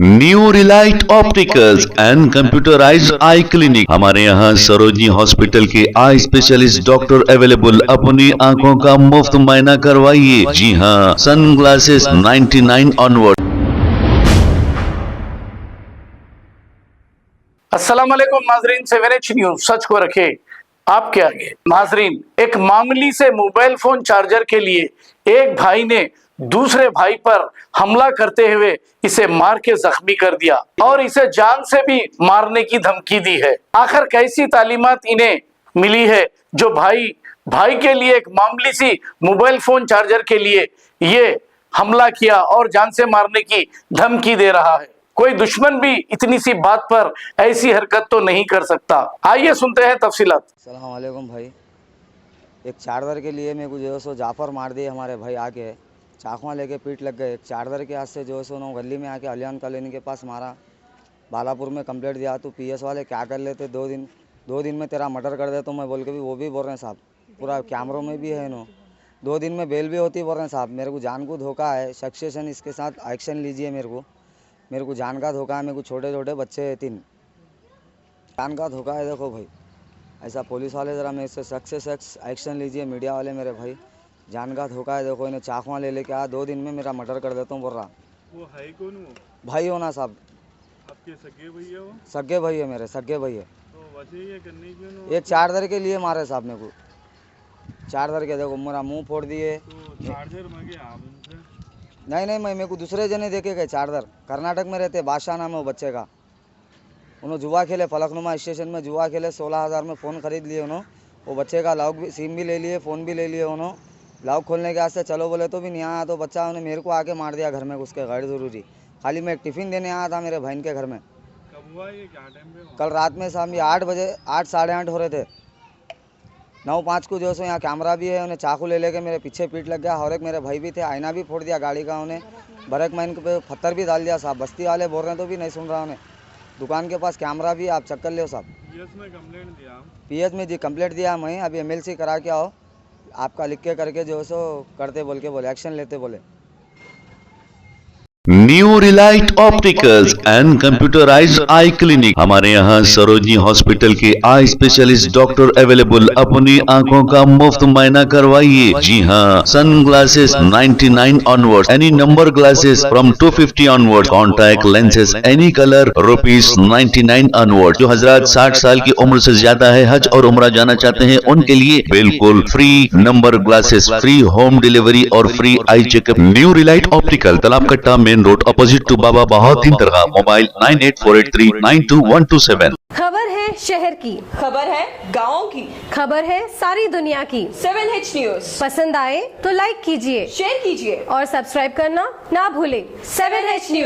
New Relight opticals and computerised I clinic. हमारे यहाँ Sarojini hospital के आई स्पेशलिस्ट डॉक्टर अवेलेबल। अपनी आंखों का मुफ्त मुआयना करवाइए। जी हाँ, सन ग्लासेस 99 ऑनवर्ड। अस्सलाम वालेकुम नाजरीन, 7H न्यूज सच को रखे आपके आगे। नाजरीन, एक मामूली से मोबाइल फोन चार्जर के लिए एक भाई ने दूसरे भाई पर हमला करते हुए इसे मार के जख्मी कर दिया और इसे जान से भी मारने की धमकी दी है। आखिर कैसी तालीमात इन्हें मिली है जो भाई के लिए एक मामूली सी मोबाइल फोन चार्जर के लिए ये हमला किया और जान से मारने की धमकी दे रहा है। कोई दुश्मन भी इतनी सी बात पर ऐसी हरकत तो नहीं कर सकता। आइए सुनते हैं तफसीलात। अस्सलाम वालेकुम भाई, एक चार्जर के लिए मेरे को जो है सो जाफर मार दिए हमारे भाई आके, चाकुआ लेके पीट लग गए। एक चार्जर के हाथ से जो है सो ना गली में आके अलियान कॉलोनी के पास मारा। बालापुर में कंप्लेंट दिया तो पीएस वाले क्या कर लेते, दो दिन में तेरा मर्डर कर दे तो मैं बोल के भी वो भी बोल रहे हैं साहब, पूरा कैमरों में भी है नो, 2 दिन में बेल भी होती बोल रहे हैं साहब। मेरे को जान को धोखा है, सक्सेशन इसके साथ एक्शन लीजिए। मेरे को जान का धोखा है, मेरे को छोटे छोटे बच्चे हैं 3, जान का धोखा है। देखो भाई, ऐसा पुलिस वाले ज़रा मेरे से सक्सेस एक्शन लीजिए। मीडिया वाले मेरे भाई, जान का धोखा है। देखो इन्हें चाकुआ ले लेके आ, 2 दिन में मेरा मर्डर कर देता हूँ बोल रहा। वो है कौन? वो भाई हो ना साहब, आपके सगे भैया? वो सगे भाई है, मेरे सगे भाई है। तो वजह ये करने क्यों? एक चार्जर के लिए मारे साहब मेरे को, चार्जर के देखो मेरा मुंह फोड़ दिए। तो चार्जर मांगे आप उनसे? नहीं, मेरे को दूसरे जने देखे गए चार्जर। कर्नाटक में रहते, बादशाह नाम है वो बच्चे का। उन्होंने जुआ खेले, फलकनुमा स्टेशन में जुआ खेले, 16,000 में फ़ोन खरीद लिए उन्होंने। वो बच्चे का लॉक भी, सिम भी ले लिए, फ़ोन भी ले लिए उन्होंने। लॉक खोलने के वास्ते चलो बोले तो भी नहीं आया, तो बच्चा उन्हें मेरे को आके मार दिया घर में घुस के, गैर ज़रूरी। खाली मैं एक टिफ़िन देने आया था मेरे बहन के घर में। कब हुआ ये, क्या टाइम पे हुआ? कल रात में शाम 8 बजे, 8 साढ़े 8 हो रहे थे। 9:05 को जो सो यहाँ कैमरा भी है। उन्हें चाकू ले लेके मेरे पीछे पीट लग गया और एक मेरे भाई भी थे, आईना भी फोड़ दिया गाड़ी का। उन्हें ब्रेक माइन पे पत्थर भी डाल दिया साहब। बस्ती वाले बोल रहे हैं तो भी नहीं सुन रहा। उन्हें दुकान के पास कैमरा भी, आप चेक कर लो साहब। पीएस में कंप्लेंट दिया? पीएस में जी कंप्लेंट दिया मैं, अभी एमएलसी करा के आओ, आपका लिख के करके जो सो करते बोल के बोले, एक्शन लेते बोले। New Relight opticals and computerised I clinic. हमारे यहाँ सरोजनी हॉस्पिटल के आई स्पेशलिस्ट डॉक्टर अवेलेबल। अपनी आंखों का मुफ्त मुआयना करवाइए। जी हाँ, sunglasses 99 onward, any number glasses from 250 onward, contact lenses any colour ₹99 onward. जो हजरात 60 साल की उम्र से ज्यादा है, हज और उम्रा जाना चाहते हैं, उनके लिए बिल्कुल free number glasses, free home delivery और free eye checkup. New relight optical, Talab Katta, main road, opposite to Baba Bahauddin Dargah. Mobile 9848392127। खबर है शहर की, खबर है गाँव की, खबर है सारी दुनिया की। 7H न्यूज पसंद आए तो लाइक कीजिए, शेयर कीजिए और सब्सक्राइब करना ना भूलें। 7H news.